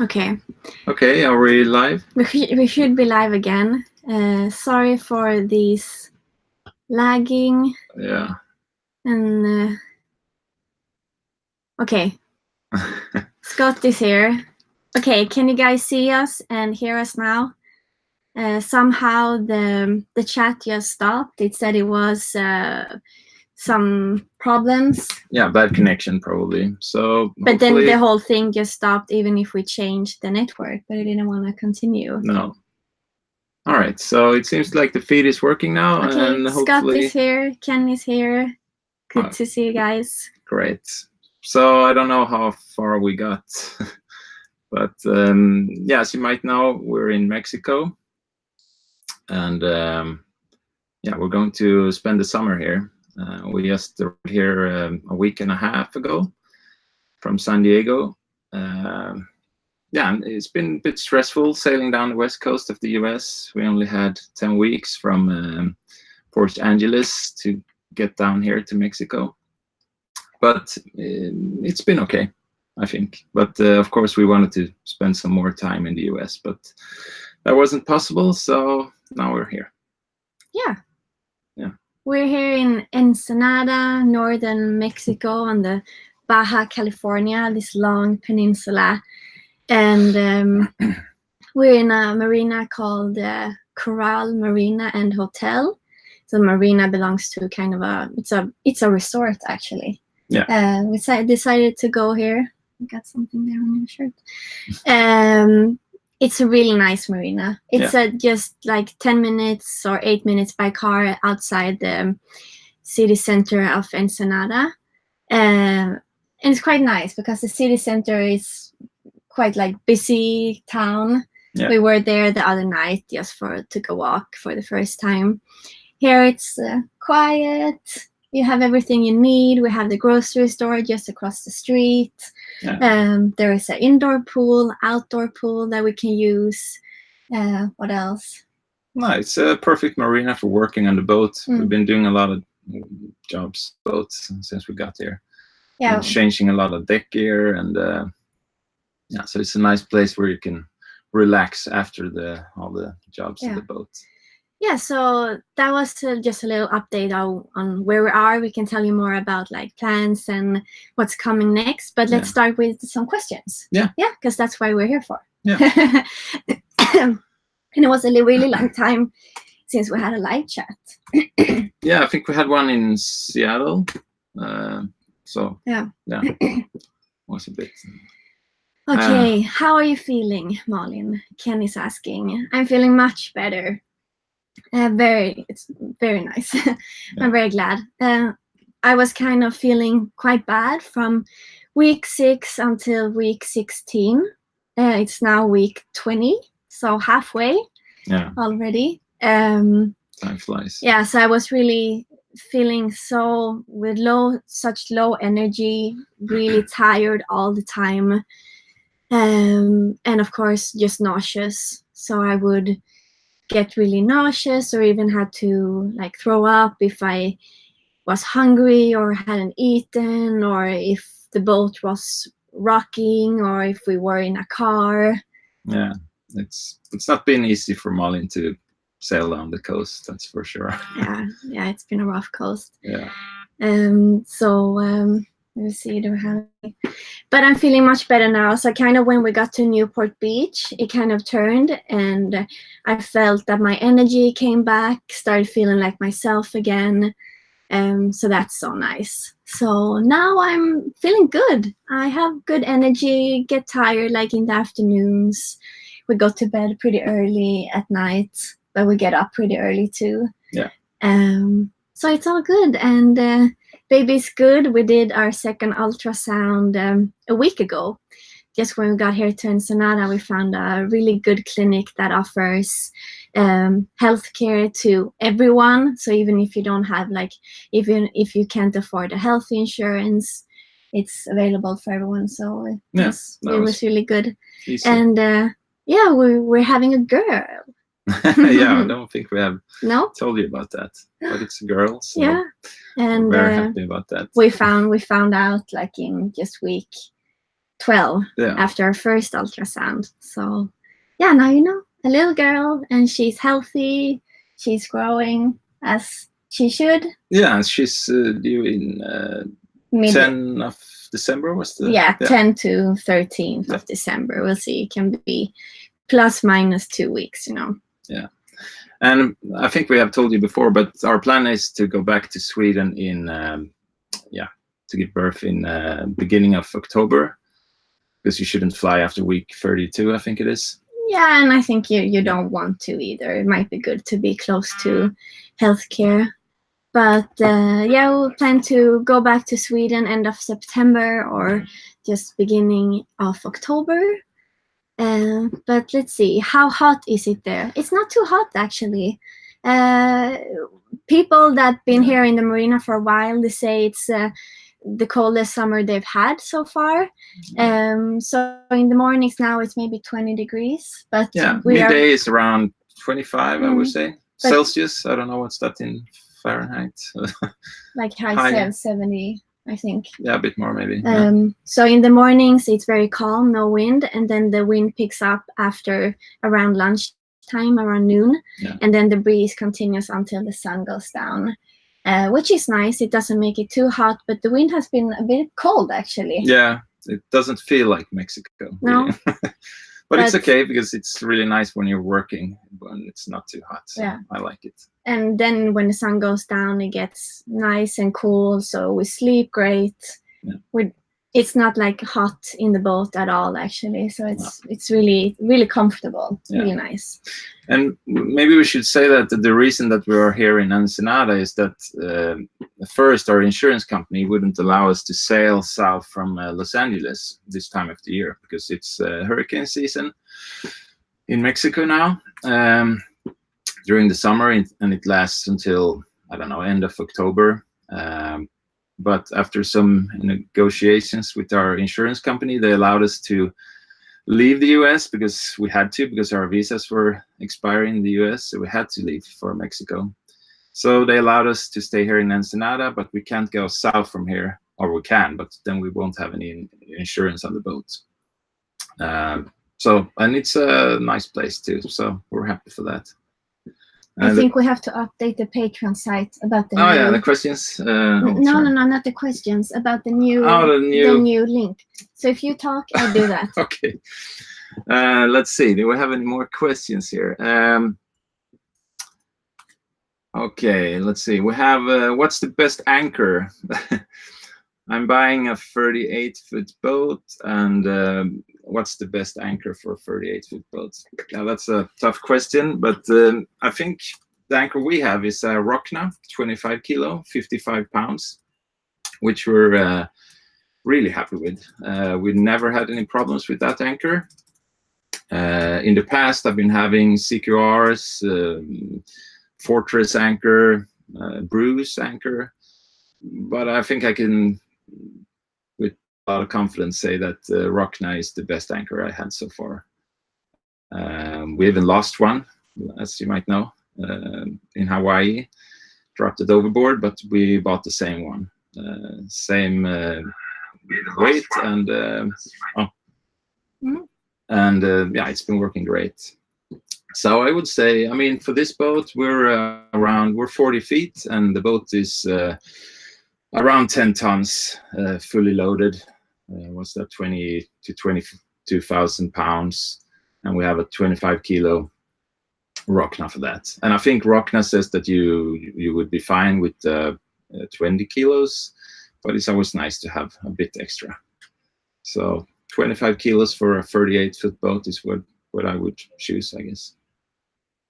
Okay. Okay, are we live? We should be live again. Sorry for these lagging Yeah. and okay. Scott is here. Okay, can you guys see us and hear us now? Somehow the chat just stopped. It said it was some problems. Yeah, bad connection probably. So But then the whole thing just stopped even if we changed the network, but I didn't want to continue. No. All right, so it seems like the feed is working now, Okay, and Scott hopefully is here, Ken is here. Good to see you guys. Great. So I don't know how far we got, but yeah, as you might know, we're in Mexico, and yeah, we're going to spend the summer here. We just arrived here a week and a half ago from San Diego. Yeah, it's been a bit stressful sailing down the west coast of the US. We only had 10 weeks from Port Angeles to get down here to Mexico. But it's been okay, I think. But of course, we wanted to spend some more time in the US, but that wasn't possible. So now we're here. Yeah. Yeah. We're here in Ensenada, northern Mexico, on the Baja California, this long peninsula. And we're in a marina called Coral Marina and Hotel. So marina belongs to kind of it's a resort actually. Yeah. We decided to go here. I got something there on your shirt. It's a really nice marina. It's just like 10 minutes or 8 minutes by car outside the city center of Ensenada. And it's quite nice because the city center is quite like busy town. Yeah. We were there the other night just took a walk for the first time. Here it's quiet. You have everything you need. We have the grocery store just across the street. Yeah. There is an indoor pool, outdoor pool that we can use. What else? No, it's a perfect marina for working on the boat. We've been doing a lot of jobs boats since we got here. Yeah. And changing a lot of deck gear, and yeah, so it's a nice place where you can relax after all the jobs in the boat. Yeah, so that was just a little update on where we are. We can tell you more about like plans and what's coming next. But let's start with some questions. Yeah. Yeah, because that's why we're here for. Yeah. And it was a really long time since we had a live chat. Yeah, I think we had one in Seattle. So yeah, was a bit. Okay, how are you feeling, Malin? Ken is asking. I'm feeling much better. It's very nice. I'm very glad. I was kind of feeling quite bad from week 6 until week 16. It's now week 20, so halfway already. Time flies. Yeah, so I was really feeling such low energy, really tired all the time. And of course, just nauseous. So I would get really nauseous or even had to like throw up if I was hungry or hadn't eaten, or if the boat was rocking, or if we were in a car. Yeah, it's not been easy for Malin to sail down the coast, that's for sure. Yeah, it's been a rough coast. Yeah. Let me see, but I'm feeling much better now. So kind of when we got to Newport Beach, it kind of turned and I felt that my energy came back, started feeling like myself again. So that's so nice. So now I'm feeling good. I have good energy, get tired like in the afternoons. We go to bed pretty early at night, but we get up pretty early too. Yeah. So it's all good. And baby's good. We did our second ultrasound a week ago. Just when we got here to Ensenada, we found a really good clinic that offers healthcare to everyone. So even if you don't have even if you can't afford a health insurance, it's available for everyone. So it was really good. Easy. And yeah, we're having a girl. Yeah, I don't think we have No? told you about that, but it's a girl. So yeah, and we're very happy about that. We found out like in just week 12 Yeah. after our first ultrasound. So yeah, now you know, a little girl, and she's healthy, she's growing as she should. Yeah, and she's due in Mid- 10 of December was the... yeah, 10 to 13th of December. We'll see. It can be plus minus 2 weeks, you know. Yeah. And I think we have told you before, but our plan is to go back to Sweden in, to give birth in beginning of October, because you shouldn't fly after week 32, I think it is. Yeah, and I think you don't want to either. It might be good to be close to healthcare. But yeah, we'll plan to go back to Sweden end of September or just beginning of October. But let's see, how hot is it there? It's not too hot, actually. People that been here in the marina for a while, they say it's the coldest summer they've had so far. So in the mornings now it's maybe 20 degrees, but yeah, midday is around 25, I would say. But Celsius, I don't know what's that in Fahrenheit. like high 70, I think. Yeah, a bit more maybe. So in the mornings it's very calm, no wind, and then the wind picks up after around lunchtime, around noon, and then the breeze continues until the sun goes down. Which is nice. It doesn't make it too hot, but the wind has been a bit cold, actually. Yeah, it doesn't feel like Mexico. No. Really. But it's okay, because it's really nice when you're working, when it's not too hot. So yeah. I like it. And then when the sun goes down, it gets nice and cool, so we sleep great. Yeah. It's not like hot in the boat at all, actually. So it's really, really comfortable. It's really nice. And maybe we should say that the reason that we are here in Ensenada is that first, our insurance company wouldn't allow us to sail south from Los Angeles this time of the year, because it's hurricane season in Mexico now during the summer, and it lasts until, I don't know, end of October. But after some negotiations with our insurance company, they allowed us to leave the US because we had to, because our visas were expiring in the US, so we had to leave for Mexico. So they allowed us to stay here in Ensenada, but we can't go south from here, or we can, but then we won't have any insurance on the boat. And it's a nice place too, so we're happy for that. I think we have to update the Patreon site about the new... yeah, the questions. No, not the questions, about the new, the new link. So if you talk, I'll do that. Okay. Let's see. Do we have any more questions here? Okay, let's see. We have what's the best anchor? I'm buying a 38-foot boat, and what's the best anchor for a 38-foot boat? Now, that's a tough question, but I think the anchor we have is a Rockna, 25 kilo, 55 pounds, which we're really happy with. We've never had any problems with that anchor. In the past, I've been having CQRs, Fortress anchor, Bruce anchor, but I think I can, with a lot of confidence, say that Rockna is the best anchor I had so far. We even lost one, as you might know, in Hawaii. Dropped it overboard, but we bought the same one, same weight, and yeah, it's been working great. So I would say, I mean, for this boat, we're 40 feet, and the boat is around 10 tons, fully loaded. What's that, 20 to 22,000 pounds, and we have a 25 kilo Rockna for that. And I think Rockna says that you would be fine with 20 kilos, but it's always nice to have a bit extra. So 25 kilos for a 38-foot boat is what I would choose, I guess.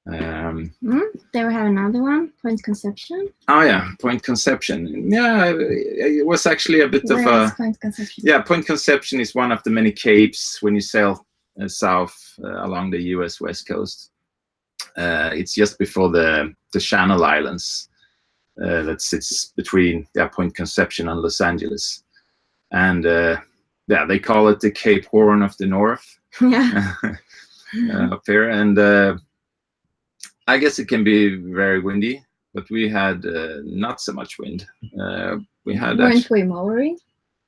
There we have another one, Point Conception. Oh yeah, Point Conception. Yeah, it was actually a bit of a... Point Conception? Yeah, Point Conception is one of the many capes when you sail south along the US West Coast. It's just before the Channel Islands that sits between Point Conception and Los Angeles. And yeah, they call it the Cape Horn of the North. Yeah. Up here, and I guess it can be very windy, but we had not so much wind. We had... Weren't we mooring?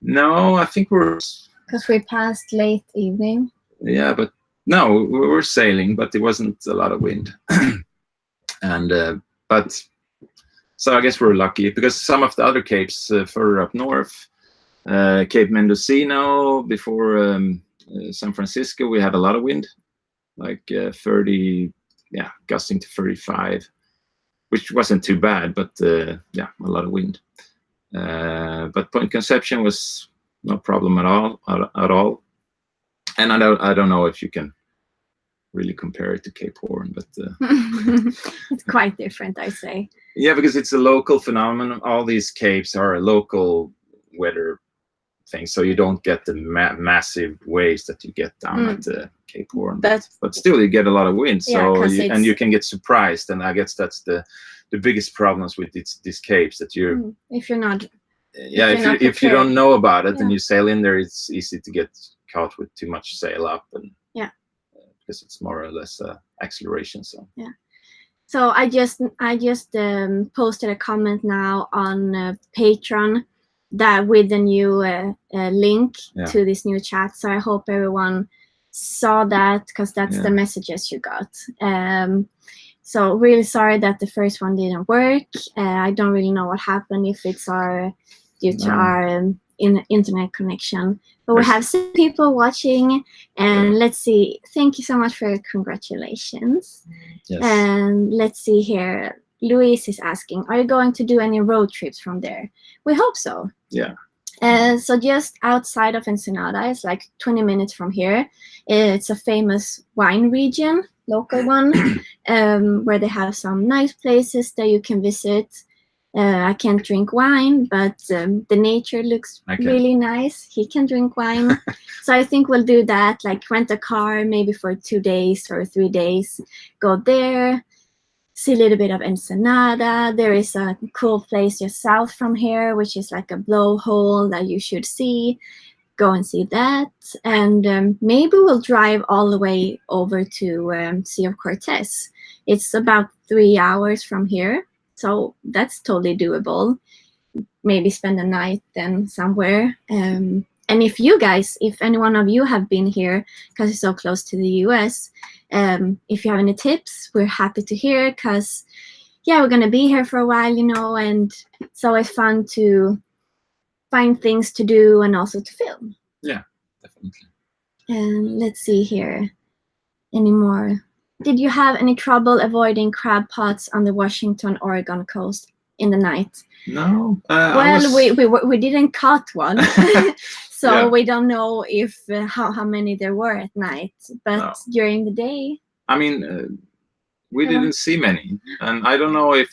No, I think we're Because we passed late evening. Yeah, but no, we were sailing, but it wasn't a lot of wind. And but so I guess we're lucky because some of the other capes further up north, Cape Mendocino before San Francisco, we had a lot of wind, like 30, yeah, gusting to 35, which wasn't too bad, but yeah, a lot of wind. But Point Conception was no problem at all. And I don't know if you can really compare it to Cape Horn, but It's quite different, I say. yeah, because it's a local phenomenon. All these capes are a local weather thing, so you don't get the massive waves that you get down at Cape Horn. But still, you get a lot of wind. So and you can get surprised, and I guess that's the biggest problems with these capes, that you're if you're not. Yeah, if you don't know about it and you sail in there, it's easy to get caught with too much sail up, and because it's more or less acceleration. So yeah. So I just posted a comment now on Patreon that with the new link to this new chat. So I hope everyone saw that, because that's the messages you got. So really sorry that the first one didn't work. I don't really know what happened, if it's due to our internet connection. But we have some people watching, and let's see. Thank you so much for your congratulations. Yes. And let's see here. Luis is asking, are you going to do any road trips from there? We hope so. Yeah. So just outside of Ensenada, it's like 20 minutes from here. It's a famous wine region, local one, where they have some nice places that you can visit. I can't drink wine, but the nature looks really nice. He can drink wine. So I think we'll do that, like rent a car maybe for 2 days or 3 days, go there, see a little bit of Ensenada. There is a cool place just south from here, which is like a blowhole that you should see. Go and see that. And maybe we'll drive all the way over to Sea of Cortez. It's about 3 hours from here. So that's totally doable. Maybe spend a night then somewhere. And if you guys, if any one of you have been here, because it's so close to the US, if you have any tips, we're happy to hear, because, yeah, we're going to be here for a while, and it's always fun to find things to do and also to film. Yeah, definitely. And let's see here. Any more? Did you have any trouble avoiding crab pots on the Washington, Oregon coast in the night? No. We didn't caught one, so we don't know if how many there were at night. But during the day, I mean, we didn't see many, and I don't know if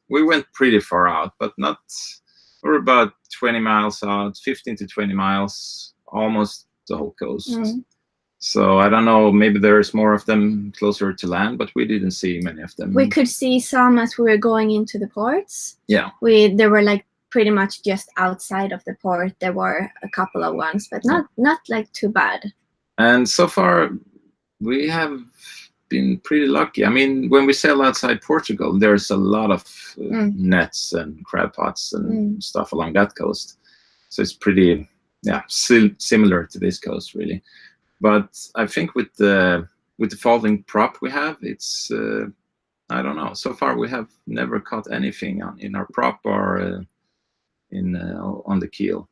we went pretty far out, but not. We're about 20 miles out, 15 to 20 miles, almost the whole coast. So I don't know, maybe there's more of them closer to land, but we didn't see many of them. We could see some as we were going into the ports. Yeah. They were like pretty much just outside of the port. There were a couple of ones, but not like too bad. And so far, we have been pretty lucky. I mean, when we sail outside Portugal, there's a lot of nets and crab pots and stuff along that coast. So it's pretty, similar to this coast, really. But I think with the folding prop we have, it's I don't know. So far we have never caught anything in our prop or on the keel.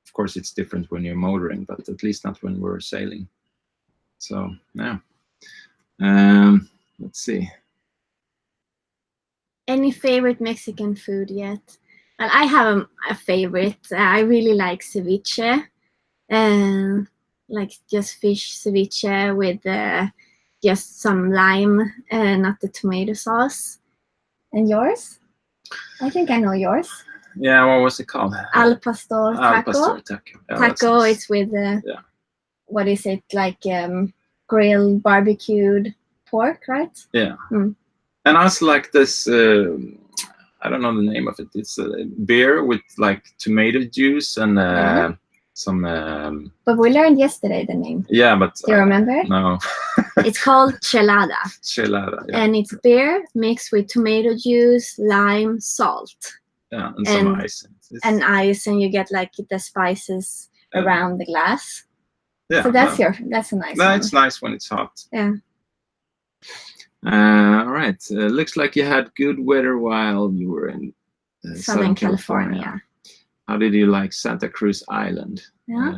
Of course, it's different when you're motoring, but at least not when we're sailing. So yeah. Let's see. Any favorite Mexican food yet? Well, I have a favorite. I really like ceviche. Like just fish ceviche with just some lime, not the tomato sauce. And yours? I think I know yours. Yeah, what was it called? Al pastor taco. Al pastor taco. Yeah, taco, nice. It's with what is it, like grilled barbecued pork, right? Yeah. And I also like this. I don't know the name of it. It's a beer with like tomato juice and. Some but we learned yesterday the name. Yeah, but do you remember? No. It's called chelada. Chelada, yeah. And it's beer mixed with tomato juice, lime, salt. Yeah, and some ice. And ice, and you get like the spices around the glass. Yeah. So that's a nice one. It's nice when it's hot. Yeah. All right. Looks like you had good weather while you were in Southern California. How did you like Santa Cruz Island? Yeah.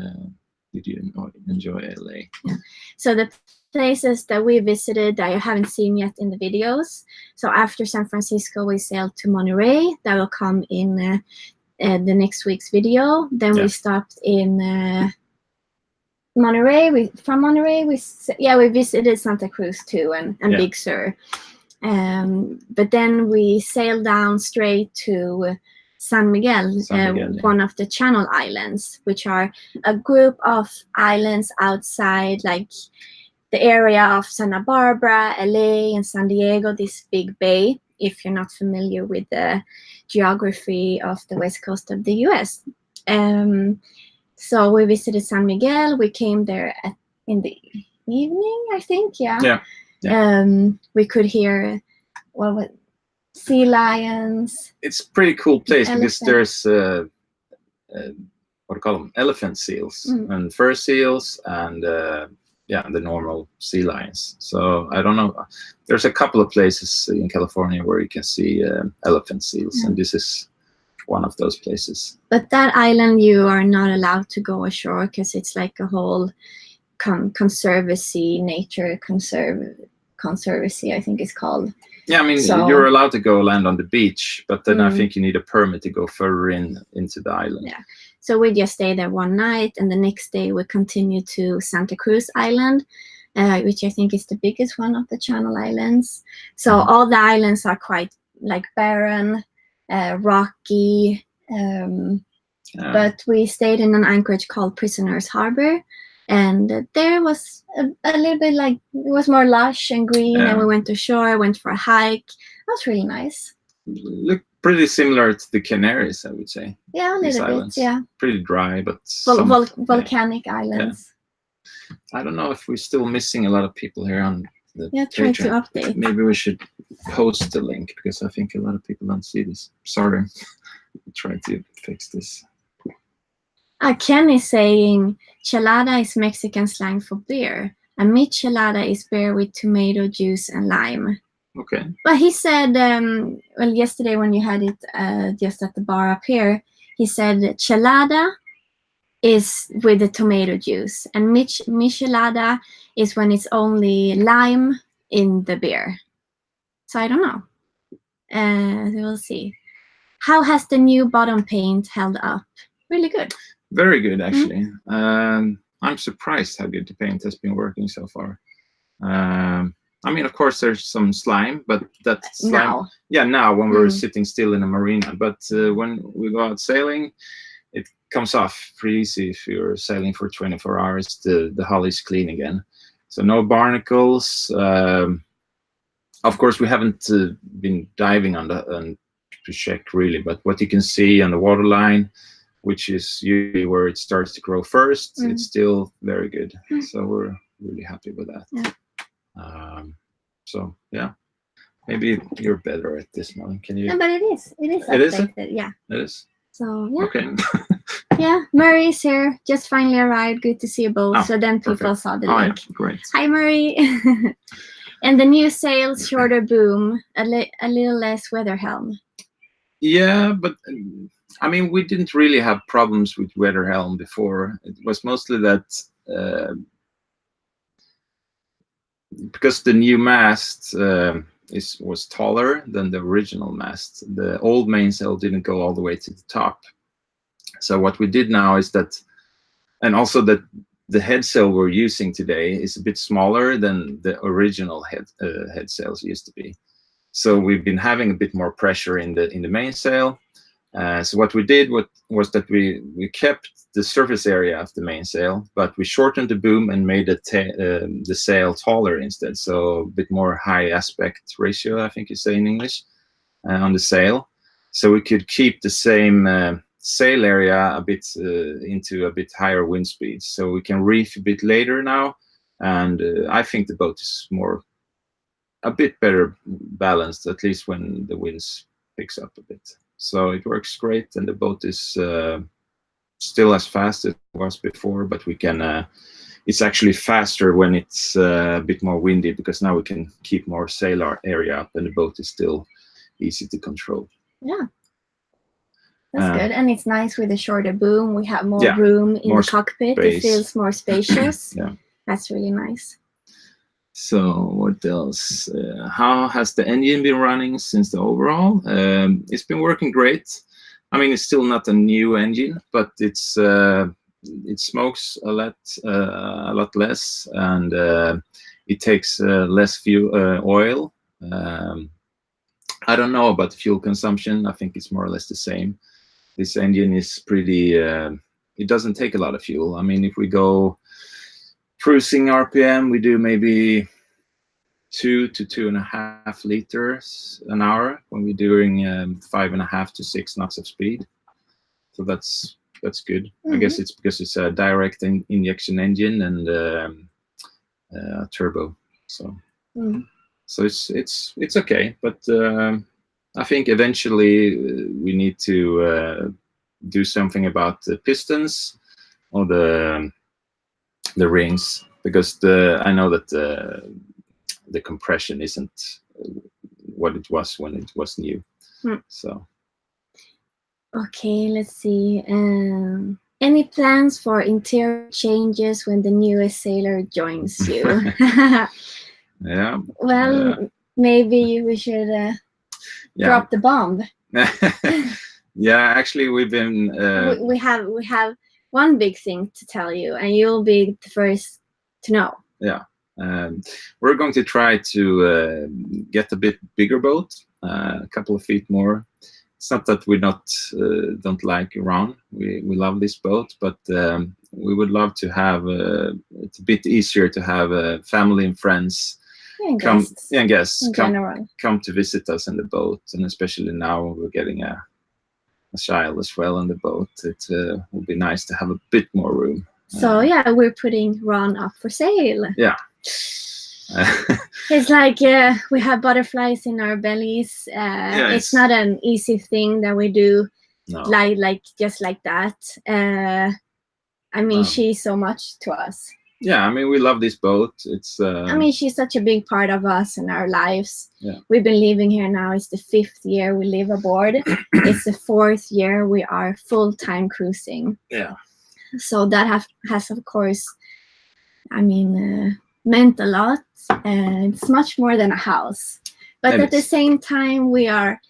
Did you enjoy LA? Yeah. So the places that we visited that I haven't seen yet in the videos. So after San Francisco, we sailed to Monterey. That will come in the next week's video. Then we stopped in Monterey. From Monterey, we visited Santa Cruz too and Big Sur. But then we sailed down straight to San Miguel, one of the Channel Islands, which are a group of islands outside, like the area of Santa Barbara, LA, and San Diego, this big bay, if you're not familiar with the geography of the west coast of the US. So we visited San Miguel. We came there in the evening, I think, Yeah. We could hear sea lions. It's a pretty cool place because there's what do you call them? Elephant seals and fur seals and the normal sea lions. So I don't know. There's a couple of places in California where you can see elephant seals, and this is one of those places. But that island, you are not allowed to go ashore because it's like a whole conservancy, nature conservancy, I think it's called. Yeah, I mean, you're allowed to go land on the beach, but then I think you need a permit to go further into the island. Yeah. So we just stayed there one night, and the next day we continued to Santa Cruz Island, which I think is the biggest one of the Channel Islands. So all the islands are quite like barren, rocky, but we stayed in an anchorage called Prisoners Harbor, and there was a little bit like, it was more lush and green, and we went ashore, went for a hike. That was really nice. Look pretty similar to the Canaries, I would say. Yeah, a little bit, yeah. Pretty dry, but volcanic islands. Yeah. I don't know if we're still missing a lot of people here on the try Patreon. to update. Maybe we should post the link because I think a lot of people don't see this. Sorry. I'll try to fix this. Ken is saying chelada is Mexican slang for beer. A michelada is beer with tomato juice and lime. Okay. But he said, yesterday when you had it just at the bar up here, he said chelada is with the tomato juice, and michelada is when it's only lime in the beer. So I don't know. We'll see. How has the new bottom paint held up? Really good. Very good, actually. I'm surprised how good the paint has been working so far. I mean, of course, there's some slime, but that's slime. Now. Yeah, now when we're sitting still in a marina. But when we go out sailing, it comes off pretty easy. If you're sailing for 24 hours, the hull is clean again. So no barnacles. Of course, we haven't been diving on to check really, but what you can see on the waterline, which is usually where it starts to grow first, it's still very good. So we're really happy with that. Yeah. So yeah, maybe you're better at this one. Can you? No, but it is. It is? Yeah. It is. So yeah. Okay. Yeah, Murray's here. Just finally arrived. Good to see you both. Oh, so then people perfect. saw the link. Yeah, great. Hi, Murray. And the new sails, shorter boom, a little less weather helm. Yeah, but I mean, we didn't really have problems with weather helm before. It was mostly that because the new mast was taller than the original mast. The old mainsail didn't go all the way to the top. So what we did now is that, and also that the head sail we're using today is a bit smaller than the original head sails used to be. So we've been having a bit more pressure in the mainsail. So what we did was that we kept the surface area of the mainsail, but we shortened the boom and made the sail taller instead. So a bit more high aspect ratio, I think you say in English, on the sail. So we could keep the same sail area a bit into a bit higher wind speeds. So we can reef a bit later now, and I think the boat is a bit better balanced, at least when the winds picks up a bit. So it works great, and the boat is still as fast as it was before, but we can. It's actually faster when it's a bit more windy, because now we can keep more sail area up, and the boat is still easy to control. Yeah, that's good. And it's nice with a shorter boom. We have more Yeah, room in more the cockpit. space. It feels more spacious. Yeah. That's really nice. So what else? How has the engine been running since the overhaul? It's been working great. I mean, it's still not a new engine, but it's it smokes a lot less, and it takes less fuel oil. I don't know about the fuel consumption. I think it's more or less the same. This engine is pretty. It doesn't take a lot of fuel. I mean, if we go cruising RPM, we do maybe 2 to 2.5 liters an hour when we're doing 5.5 to 6 knots of speed. So that's good. I guess it's because it's a direct injection engine and turbo. So so it's okay, but I think eventually we need to do something about the pistons or the rings, because I know that the compression isn't what it was when it was new. So okay, let's see. Any plans for interior changes when the newest sailor joins you? yeah. Well, maybe we should drop the bomb. Yeah, actually, we've been. We have one big thing to tell you, and you'll be the first to know. Yeah. We're going to try to get a bit bigger boat, a couple of feet more. It's not that we don't like Iran. We love this boat, but we would love to have. It's a bit easier to have family and friends come to visit us in the boat, and especially now we're getting a child as well on the boat. It would be nice to have a bit more room. So yeah, we're putting Ron up for sale. Yeah. It's like we have butterflies in our bellies. It's not an easy thing that we do, like just like that. I mean, she's so much to us. Yeah, I mean, we love this boat. It's. I mean, she's such a big part of us and our lives. Yeah. We've been living here now. It's the 5th year we live aboard. It's the 4th year we are full-time cruising. Yeah. So that has of course, I mean, meant a lot. It's much more than a house. But at the same time, we are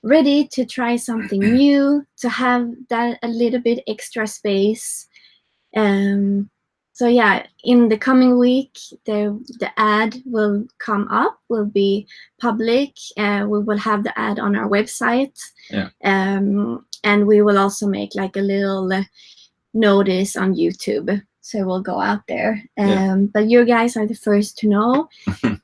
ready to try something new, to have that a little bit extra space. So yeah, in the coming week, the ad will come up, will be public. We will have the ad on our website. Yeah. And we will also make like a little notice on YouTube. So we'll go out there. But you guys are the first to know,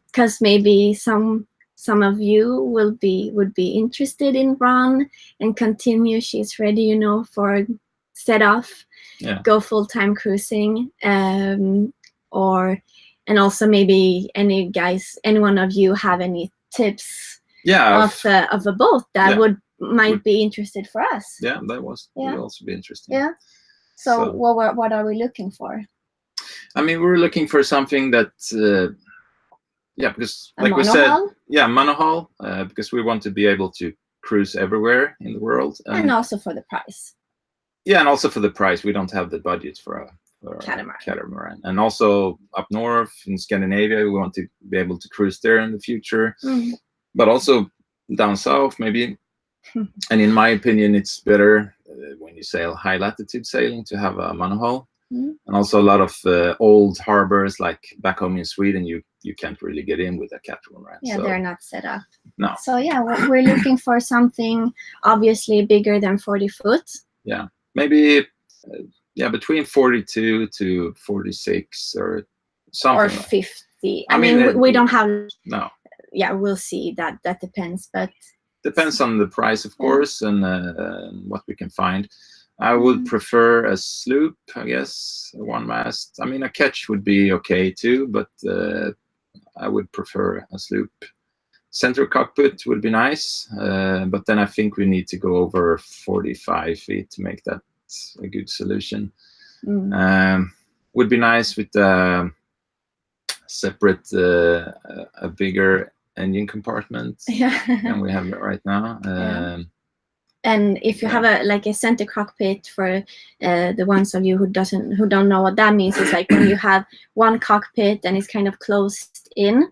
because maybe some of you would be interested in Ron and continue. She's ready, for set off. Yeah. Go full-time cruising, and also maybe any one of you have any tips of a boat that might be interested for us. Yeah, that would also be interesting. Yeah. So what are we looking for? I mean, we're looking for something that because like we said, monohull, because we want to be able to cruise everywhere in the world, and also for the price. Yeah, and also for the price, we don't have the budget for a catamaran. And also up north in Scandinavia, we want to be able to cruise there in the future. But also down south, maybe. And in my opinion, it's better when you sail high latitude sailing to have a monohull. And also a lot of old harbors, like back home in Sweden, you can't really get in with a catamaran. Yeah, so they're not set up. No. So yeah, we're looking for something obviously bigger than 40 foot. Yeah. Maybe, between 42 to 46 or something. Or 50. I mean, we don't have. No. Yeah, we'll see. That depends, but. Depends on the price, of course, and what we can find. I would prefer a sloop, I guess, one mast. I mean, a ketch would be okay too, but I would prefer a sloop. Center cockpit would be nice, but then I think we need to go over 45 feet to make that it's a good solution. Mm. Would be nice with separate, a bigger engine compartment Yeah. than we have right now. Yeah. And if you Yeah. have a center cockpit, for the ones of you who don't know what that means, it's like when you have one cockpit and it's kind of closed in,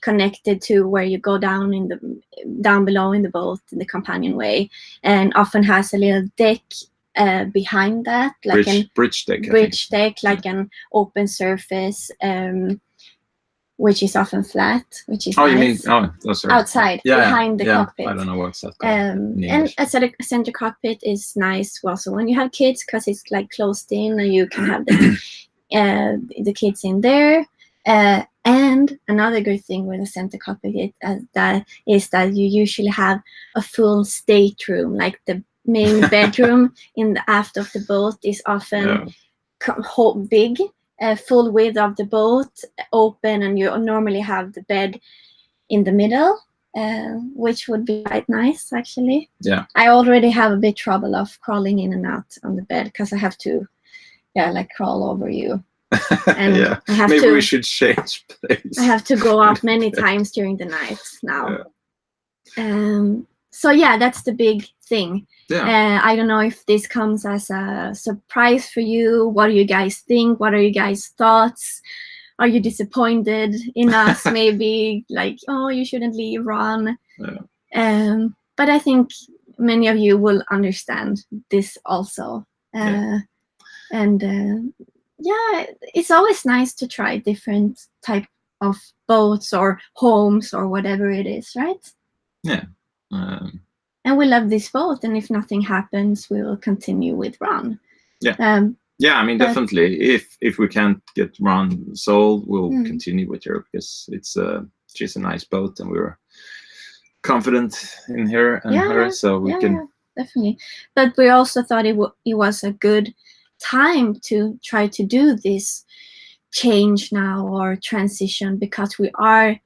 connected to where you go down below in the boat, in the companionway, and often has a little deck behind that, like bridge deck, bridge deck, like an open surface, which is often flat, which is you nice. mean sorry. Outside, behind the cockpit. I don't know what's that called. And a center cockpit is nice also when you have kids, because it's like closed in and you can have the kids in there. And another good thing with a center cockpit is that you usually have a full stateroom, like the main bedroom in the aft of the boat is often big. Full width of the boat, open, and you normally have the bed in the middle, which would be quite nice, actually. Yeah. I already have a bit trouble of crawling in and out on the bed because I have to, like crawl over you. And yeah. Maybe we should change place. I have to go up many times during the night now. Yeah. So yeah, that's the big thing. Yeah. I don't know if this comes as a surprise for you. What do you guys think? What are you guys' thoughts? Are you disappointed in us? Maybe like, oh, you shouldn't leave, Ron. Yeah. But I think many of you will understand this also. And yeah, it's always nice to try different type of boats or homes or whatever it is, right? Yeah. And we love this boat, and if nothing happens, we will continue with Ron. Yeah. Yeah, I mean, definitely. If we can't get Ron sold, we'll continue with her, because she's a nice boat, and we're confident in her and her, so we can. Yeah, definitely. But we also thought it was a good time to try to do this change now, or transition, because we are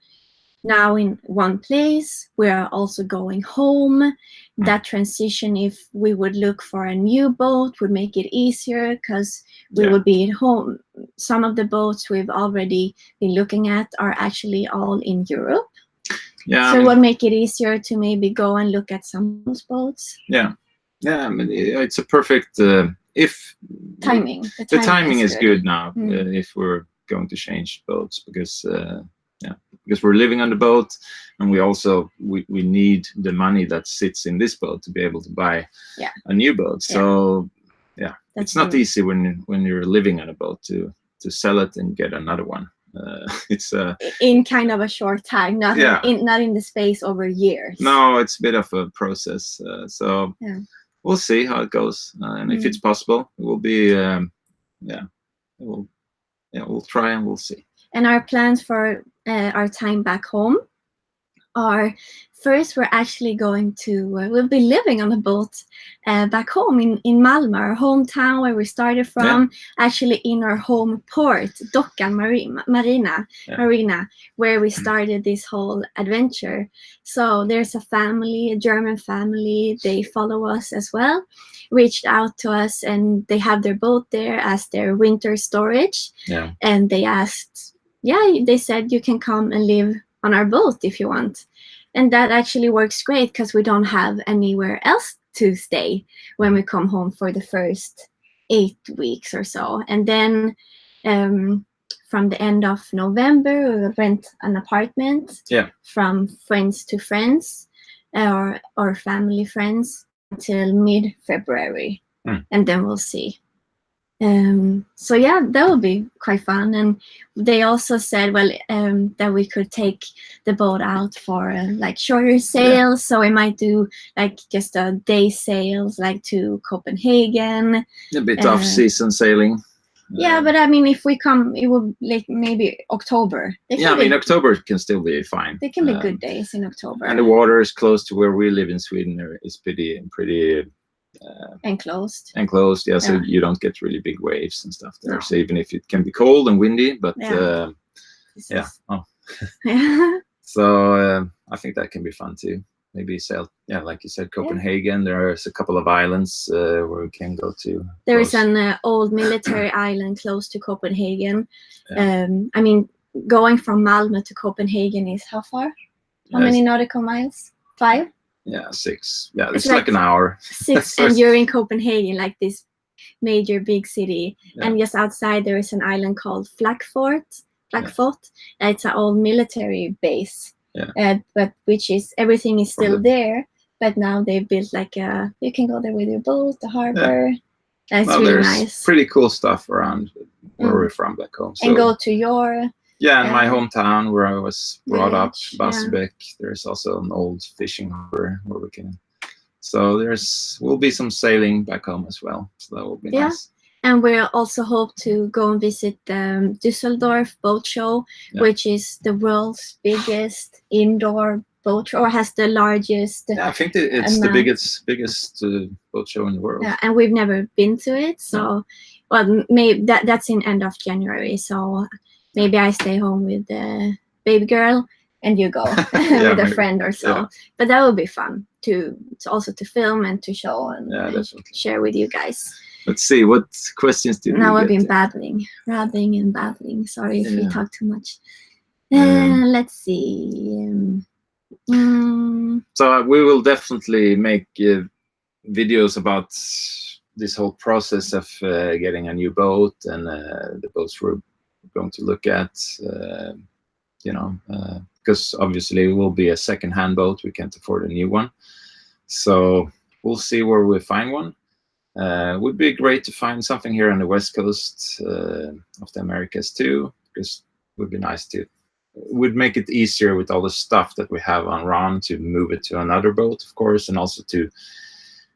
now in one place. We are also going home. That transition, if we would look for a new boat, would make it easier, because we would be at home. Some of the boats we've already been looking at are actually all in Europe. Yeah. So it would make it easier to maybe go and look at some of those boats. Yeah. Yeah, I mean, it's a perfect if timing. The timing is good now, if we're going to change boats, because because we're living on the boat, and we also we need the money that sits in this boat to be able to buy a new boat. So it's not easy when you're living on a boat to sell it and get another one. It's in kind of a short time, not in the space over years. No, it's a bit of a process. So we'll see how it goes, and if it's possible, it will be we'll try and we'll see. And our plans for our time back home are, first, we're actually going to, we'll be living on a boat back home in Malmö, our hometown where we started from, actually in our home port, Dockan Marina, where we started this whole adventure. So there's a family, a German family, they follow us as well, reached out to us, and they have their boat there as their winter storage. Yeah. And they asked, they said, you can come and live on our boat if you want. And that actually works great, because we don't have anywhere else to stay when we come home for the first 8 weeks or so. And then from the end of November, we will rent an apartment from friends to friends, or family friends, until mid-February. And then we'll see. So that will be quite fun. And they also said, that we could take the boat out for like shorter sails. So we might do like just a day sails, like to Copenhagen. A bit off-season sailing. But I mean, if we come, it will like maybe October. October can still be fine. There can be good days in October. And the water is close to where we live in Sweden. It's pretty enclosed, so you don't get really big waves and stuff there. So even if it can be cold and windy, but so I think that can be fun too. maybe sail. Yeah, like you said, Copenhagen. There's a couple of islands where we can go to. There is an old military island close to Copenhagen. Yeah. I mean, going from Malmö to Copenhagen is how far? How many nautical miles? 5? Yeah, 6. Yeah, it's like an hour. 6, and you're in Copenhagen, like this major big city. Yeah. And just outside there is an island called Flakfort. It's an old military base. Yeah. But which is, everything is still there. But now they built like you can go there with your boat, the harbor. Yeah. That's well, really there's nice. Pretty cool stuff around where we're from back home. So, and go to your... Yeah, in my hometown where I was brought up, village, Barsebäck. There's also an old fishing harbor where we can. So will be some sailing back home as well. So that will be nice. And we also hope to go and visit the Düsseldorf boat show, which is the world's biggest indoor boat show, or has the largest. Yeah, I think it's the biggest boat show in the world. Yeah, and we've never been to it, so well, maybe that's in end of January. So maybe I stay home with the baby girl and you go with a friend or so. Yeah. But that would be fun to also to film and to show and share with you guys. Let's see, what questions do we Now I've get? been babbling. Sorry if we talk too much. Let's see. So we will definitely make videos about this whole process of getting a new boat and the boats we're going to look at, because obviously it will be a second-hand boat. We can't afford a new one. So we'll see where we find one. Would be great to find something here on the west coast of the Americas too, because it would be nice to, would make it easier with all the stuff that we have on ROM to move it to another boat, of course, and also to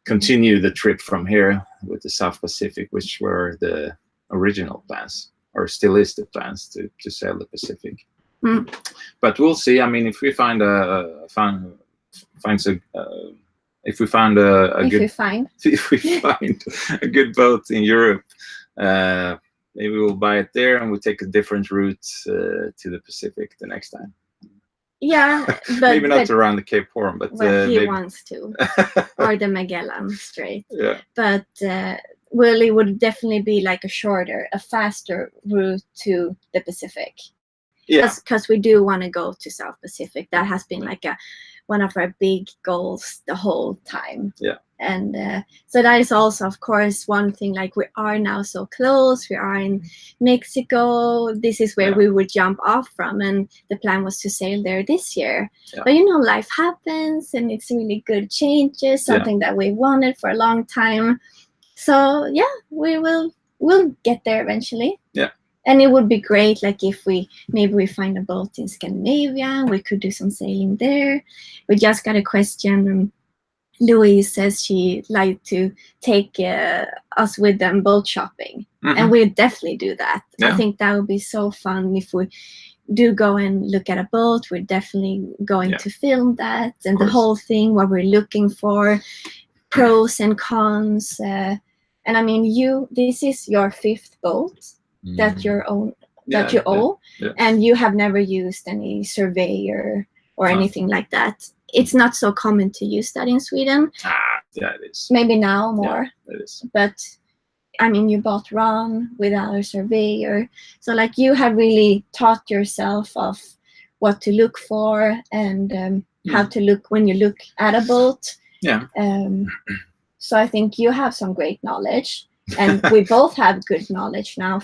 continue the trip from here with the South Pacific, which were the original plans, or still is the plans to sail the Pacific. But we'll see. I mean, if we find a good boat in Europe, maybe we'll buy it there and we'll take a different route to the Pacific the next time. Yeah, but maybe not around the Cape Horn, but he wants to, or the Magellan Strait. Yeah. But well, it would definitely be like a faster route to the Pacific. Yeah. Because we do want to go to South Pacific. That has been like one of our big goals the whole time. Yeah. And so that is also, of course, one thing. Like, we are now so close. We are in Mexico. This is where we would jump off from, and the plan was to sail there this year. Yeah. But life happens, and it's really good changes. Something that we wanted for a long time. So yeah, we'll get there eventually. Yeah. And it would be great, like, if we find a boat in Scandinavia, we could do some sailing there. We just got a question. Louise says she'd like to take us with them boat shopping. And we'll definitely do that. Yeah. I think that would be so fun if we do go and look at a boat. We're definitely going to film that, and the whole thing, what we're looking for, pros and cons. And I mean, this is your 5th boat that you own, and you have never used any surveyor or anything like that. It's not so common to use that in Sweden. Yeah, it is. Maybe now more. Yeah, it is. But I mean, you bought Ron without a surveyor, so like, you have really taught yourself of what to look for and how to look when you look at a boat. Yeah. So I think you have some great knowledge, and we both have good knowledge now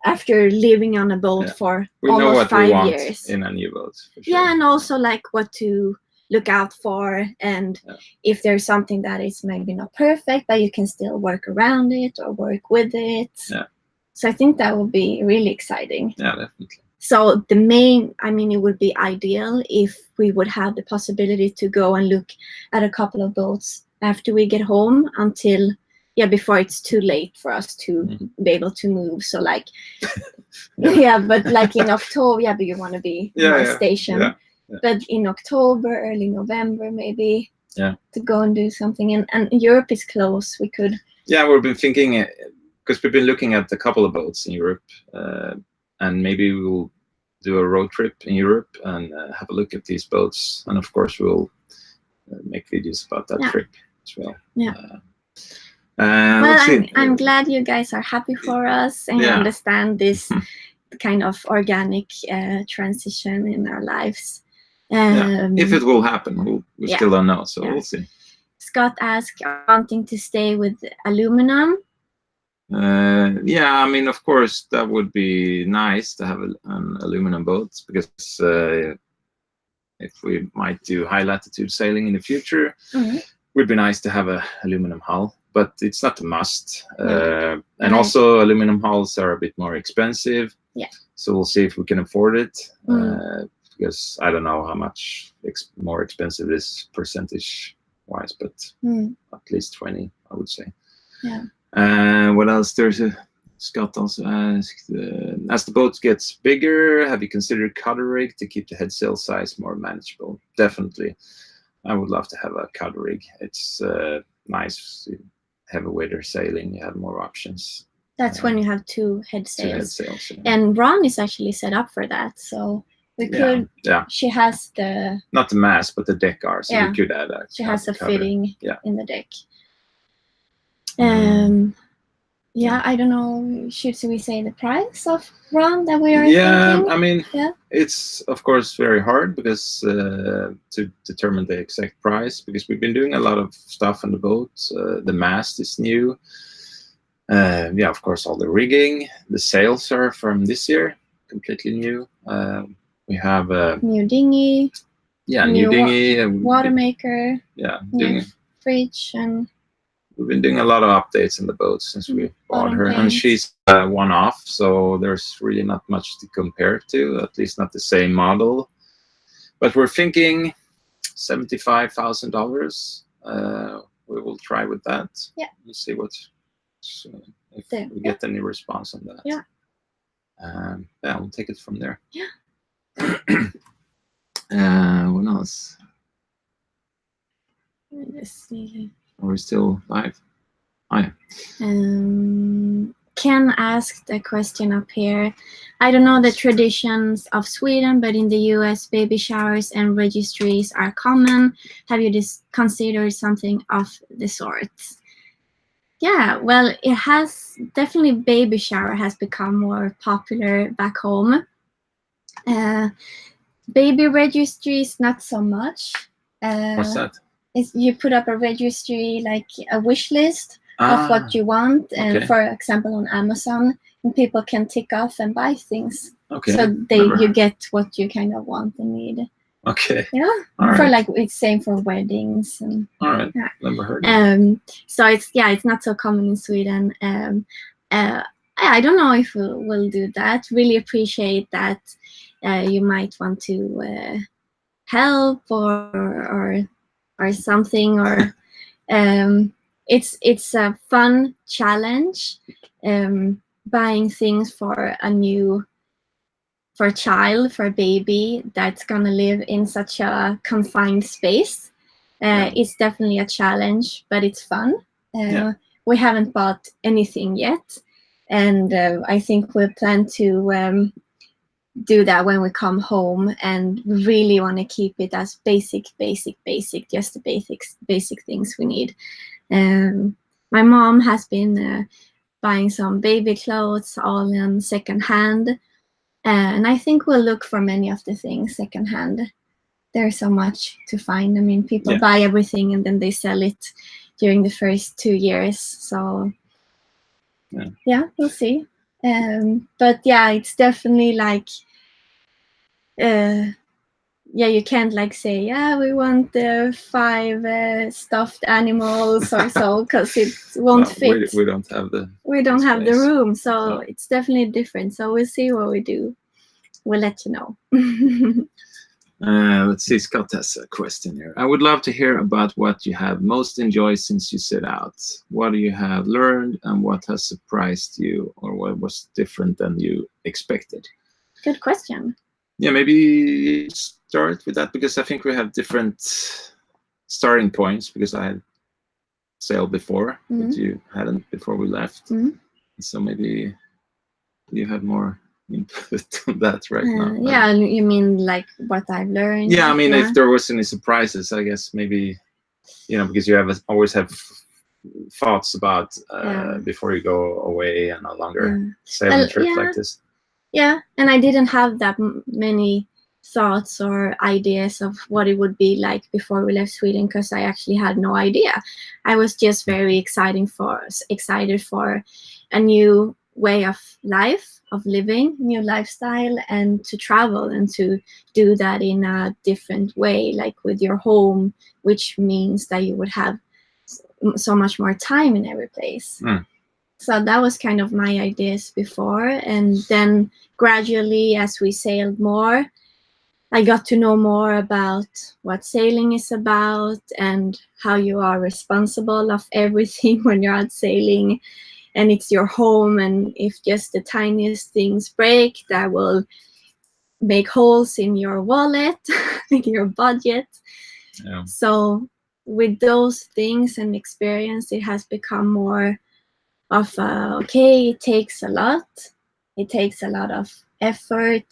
after living on a boat for almost 5 years. In a new boat. For sure. Yeah, and also like what to look out for, and if there's something that is maybe not perfect, but you can still work around it or work with it. Yeah. So I think that would be really exciting. Yeah, definitely. So it would be ideal if we would have the possibility to go and look at a couple of boats after we get home before it's too late for us to be able to move. So like, but like in October, but you want to be stationed. Yeah. But in October, early November, maybe to go and do something. And Europe is close. We could. Yeah, we've been thinking, because we've been looking at a couple of boats in Europe, and maybe we'll do a road trip in Europe and have a look at these boats. And of course, we'll make videos about that Yeah. trip as well. Yeah. Well, Well, I'm glad you guys are happy for us and Yeah. understand this kind of organic transition in our lives. If it will happen, we Yeah. still don't know, so Yeah. we'll see. Scott asked, wanting to stay with aluminum. Yeah, I mean, of course, that would be nice to have an aluminum boat, because if we might do high latitude sailing in the future, it would be nice to have a aluminum hull, but it's not a must. And also, aluminum hulls are a bit more expensive. Yeah. So we'll see if we can afford it, because I don't know how much more expensive it is percentage-wise, but at least 20, I would say. Yeah. What else? Scott also asked, as the boat gets bigger, have you considered cutter rig to keep the head sail size more manageable? Definitely. I would love to have a cutter rig. It's nice, heavy weather sailing, you have more options. That's when you have two head sails. Yeah. And Ron is actually set up for that, so we could. Yeah. She has the. Not the mast, but the deck are, so we could add a. She has a cutter. fitting in the deck. Yeah, I don't know. Should we say the price of Ron that we are thinking? I mean, it's of course very hard because to determine the exact price, because we've been doing a lot of stuff on the boat. The mast is new. Of course, all the rigging. The sails are from this year, completely new. We have a new dinghy. Yeah, new dinghy. Water maker. Yeah, new fridge and. We've been doing a lot of updates in the boat since we bought her, and she's one-off, so there's really not much to compare to, at least not the same model. But we're thinking $75,000. We will try with that. Yeah. We'll see if we get any response on that. Yeah. We'll take it from there. Yeah. What else? Let's see. Are we still live? Hi. Ken asked a question up here. I don't know the traditions of Sweden, but in the US, baby showers and registries are common. Have you considered something of the sort? Yeah, well, it has definitely. Baby shower has become more popular back home. Baby registries, not so much. What's that? You put up a registry, like a wish list of what you want, and for example on Amazon, and people can tick off and buy things. Okay. So you get what you kind of want and need. Okay. Yeah. All for right. it's same for weddings and. All right. Yeah. Never heard. So it's not so common in Sweden. I don't know if we'll do that. Really appreciate that. You might want to help or something, or it's a fun challenge, buying things for a child, for a baby that's gonna live in such a confined space. It's definitely a challenge, but it's fun. We haven't bought anything yet, and I think we plan to do that when we come home, and really want to keep it as basic, just the basic things we need. My mom has been buying some baby clothes all in secondhand, and I think we'll look for many of the things secondhand. There's so much to find. I mean, people buy everything and then they sell it during the first 2 years. So we'll see. But it's definitely like, you can't like say, we want 5 stuffed animals or so, because it won't fit. We don't have the. We don't have the room, so it's definitely different. So we'll see what we do. We'll let you know. Let's see, Scott has a question here. I would love to hear about what you have most enjoyed since you set out. What do you have learned, and what has surprised you, or what was different than you expected? Good question. Yeah, maybe start with that, because I think we have different starting points, because I had sailed before, but you hadn't before we left. So maybe you have more input on that right now. Yeah, you mean like what I've learned? Yeah, I mean, if there was any surprises, I guess maybe, because you always have thoughts about before you go away and no longer sailing trip like this. Yeah, and I didn't have that many thoughts or ideas of what it would be like before we left Sweden, because I actually had no idea. I was just very excited for a new way of life, of living, new lifestyle, and to travel and to do that in a different way, like with your home, which means that you would have so much more time in every place. So that was kind of my ideas before, and then gradually as we sailed more, I got to know more about what sailing is about and how you are responsible of everything when you're out sailing, and it's your home, and if just the tiniest things break, that will make holes in your wallet, in your budget. Yeah. So with those things and experience, it has become more of okay, it takes a lot. It takes a lot of effort.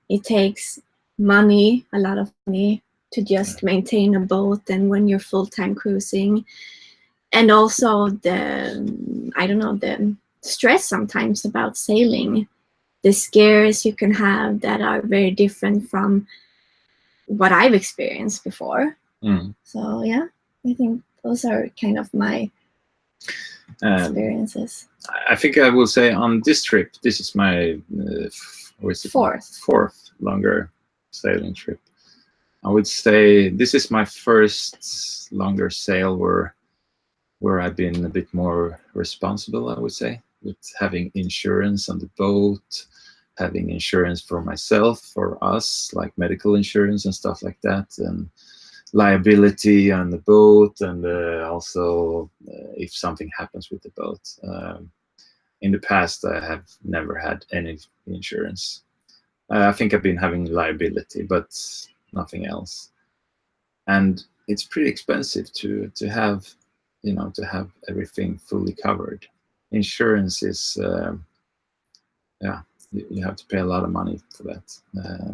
It takes money, a lot of money, to just maintain a boat and when you're full-time cruising. And also the stress sometimes about sailing, the scares you can have that are very different from what I've experienced before. So yeah, I think those are kind of my experiences. I think I will say on this trip, this is my fourth longer sailing trip. I would say this is my first longer sail where I've been a bit more responsible, I would say, with having insurance on the boat, having insurance for myself, for us, like medical insurance and stuff like that, and liability on the boat, and also if something happens with the boat. In the past, I have never had any insurance. I think I've been having liability, but nothing else. And it's pretty expensive to have, to have everything fully covered. Insurance is, you have to pay a lot of money for that.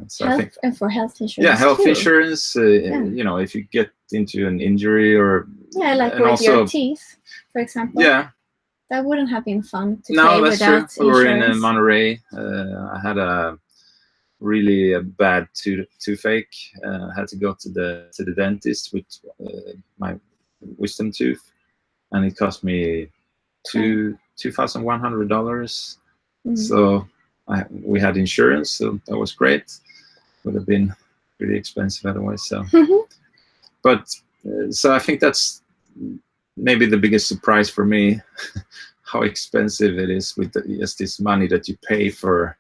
So I think, and for health insurance. Yeah, health too. insurance. If you get into an injury or like with your teeth, for example. Yeah. That wouldn't have been fun to No, pay that's without true. insurance. We were in Monterey. I had a really bad toothache. I had to go to the dentist with my wisdom tooth, and it cost me $2,100. So we had insurance, so that was great. Would have been pretty expensive otherwise. So, but so I think that's maybe the biggest surprise for me, how expensive it is with just this money that you pay for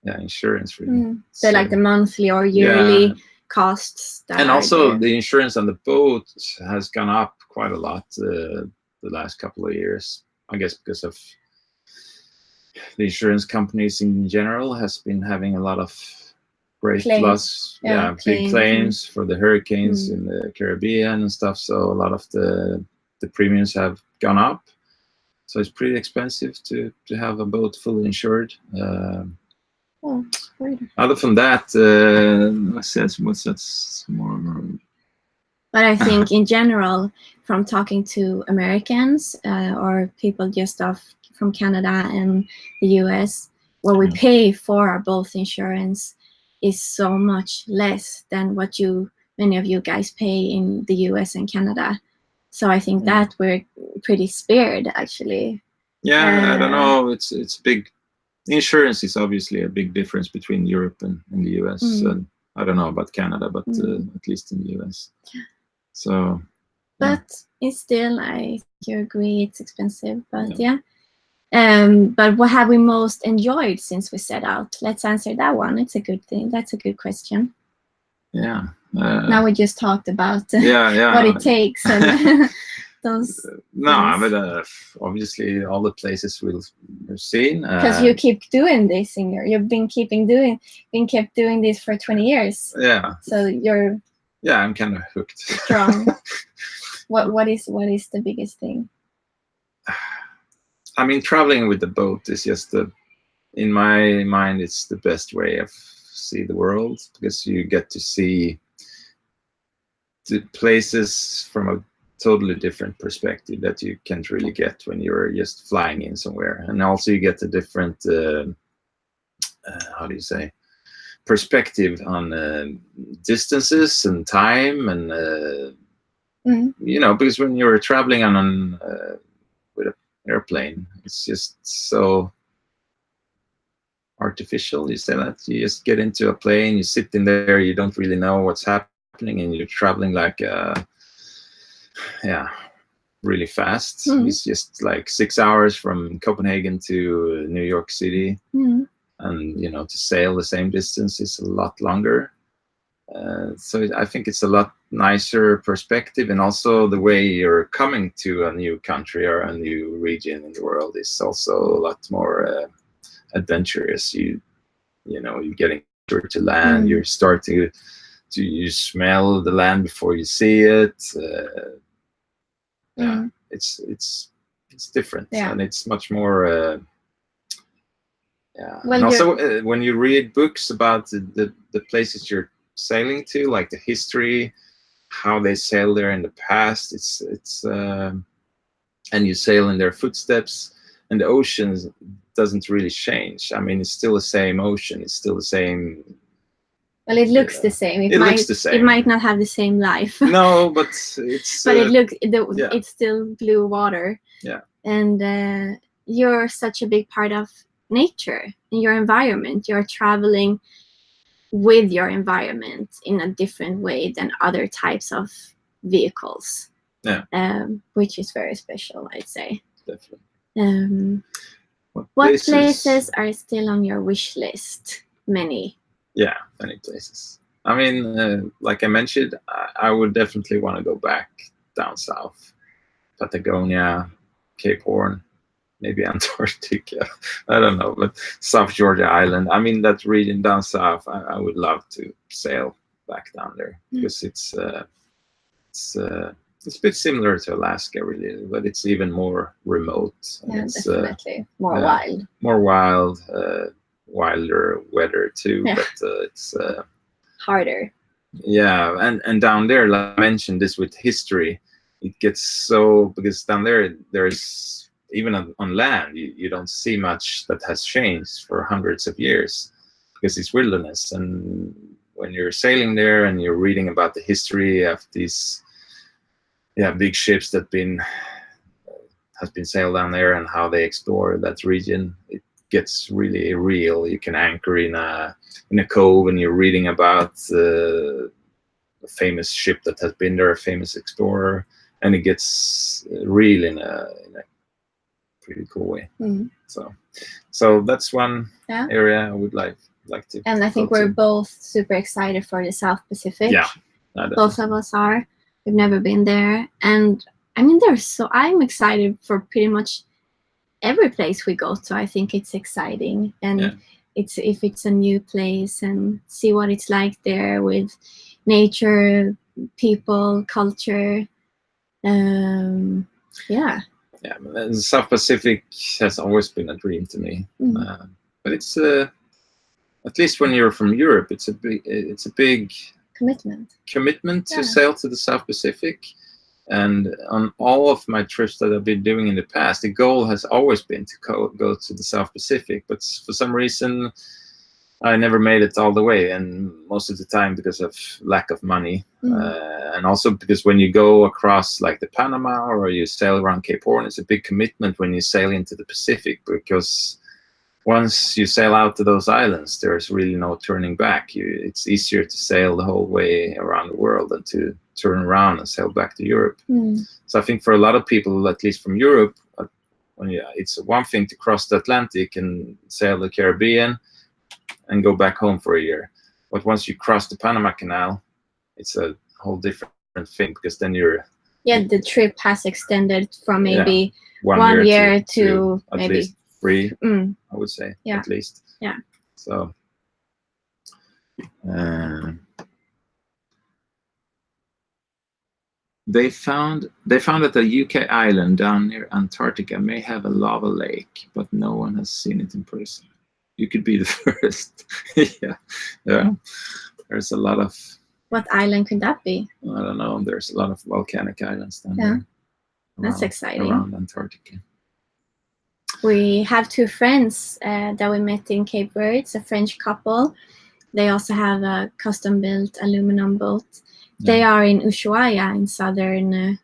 insurance, really. So like the monthly or yearly costs. And also the insurance on the boat has gone up quite a lot the last couple of years, I guess, because of the insurance companies in general has been having a lot of great loss, big claims for the hurricanes in the Caribbean and stuff. So a lot of the premiums have gone up. So it's pretty expensive to have a boat fully insured. Other than that, what's that more? But I think in general, from talking to Americans or people just from Canada and the US, what we pay for our boat insurance is so much less than what many of you guys pay in the US and Canada. So I think that we're pretty spared, actually. Yeah, I don't know. It's big. Insurance is obviously a big difference between Europe and the US. And I don't know about Canada, but at least in the US. Yeah. So. But it's still, I think you agree, it's expensive. But but what have we most enjoyed since we set out? Let's answer that one. It's a good thing. That's a good question. Yeah. Now we just talked about what it takes and those. No, but obviously all the places we've seen. Because you keep doing this, you've been kept doing this for 20 years. Yeah. So you're. Yeah, I'm kind of hooked. Strong. What is the biggest thing? I mean, traveling with the boat is just in my mind, it's the best way of see the world, because you get to see the places from a totally different perspective that you can't really get when you're just flying in somewhere. And also you get a different, how do you say, perspective on distances and time, and you know, because when you're traveling on with an airplane, it's just so artificial. You say that you just get into a plane, you sit in there, you don't really know what's happening, and you're traveling like really fast. It's just like 6 hours from Copenhagen to New York City, and you know, to sail the same distance is a lot longer. So I think it's a lot nicer perspective, and also the way you're coming to a new country or a new region in the world is also a lot more adventurous. You know, you're getting to land, you're starting to you smell the land before you see it. It's different, and it's much more Well, and also when you read books about the places you're sailing to, like the history, how they sailed there in the past, it's and you sail in their footsteps, and the ocean doesn't really change. I mean, it's still the same ocean, it's still the same. Well, it looks the same. It looks the same. It might not have the same life. No, but it's. But it looks. It's still blue water. Yeah. And you're such a big part of nature, in your environment. You're traveling with your environment in a different way than other types of vehicles. Yeah. Which is very special, I'd say. Definitely. What places are still on your wish list? Many. Yeah, many places. I mean, like I mentioned, I would definitely want to go back down south. Patagonia, Cape Horn, maybe Antarctica. I don't know, but South Georgia Island. I mean, that region down south, I would love to sail back down there, because it's a bit similar to Alaska, really, but it's even more remote. Yeah, it's, definitely more wild. More wild. Wilder weather too, but it's harder. Yeah, and down there, like I mentioned this with history, it gets so, because down there's even on land, you don't see much that has changed for hundreds of years, because it's wilderness. And when you're sailing there and you're reading about the history of these big ships that has been sailed down there, and how they explore that region, it gets really real. You can anchor in a cove, and you're reading about a famous ship that has been there, a famous explorer, and it gets real in a pretty cool way. So that's one area I would like to. And I think we're both super excited for the South Pacific. Yeah, both of us are. We've never been there, and I mean, I'm excited for pretty much every place we go to. I think it's exciting, and if it's a new place, and see what it's like there with nature, people, culture. The South Pacific has always been a dream to me, but it's at least when you're from Europe, it's a big commitment to sail to the South Pacific. And on all of my trips that I've been doing in the past, the goal has always been to go to the South Pacific. But for some reason, I never made it all the way, and most of the time because of lack of money, and also because when you go across like the Panama, or you sail around Cape Horn, it's a big commitment when you sail into the Pacific, because once you sail out to those islands, there's really no turning back. It's easier to sail the whole way around the world than to turn around and sail back to Europe. So I think for a lot of people, at least from Europe, it's one thing to cross the Atlantic and sail the Caribbean and go back home for a year. But once you cross the Panama Canal, it's a whole different thing, because then the trip has extended from maybe 1 year to at maybe least 3, I would say, at least. Yeah. So they found that the UK island down near Antarctica may have a lava lake, but no one has seen it in person. you could be the first. Yeah. There's a lot of, What island could that be? I don't know. There's a lot of volcanic islands down Yeah. there. That's exciting. Around Antarctica. We have two friends that we met in Cape Verde. It's a French couple. They also have a custom-built aluminum boat. They are in Ushuaia in southern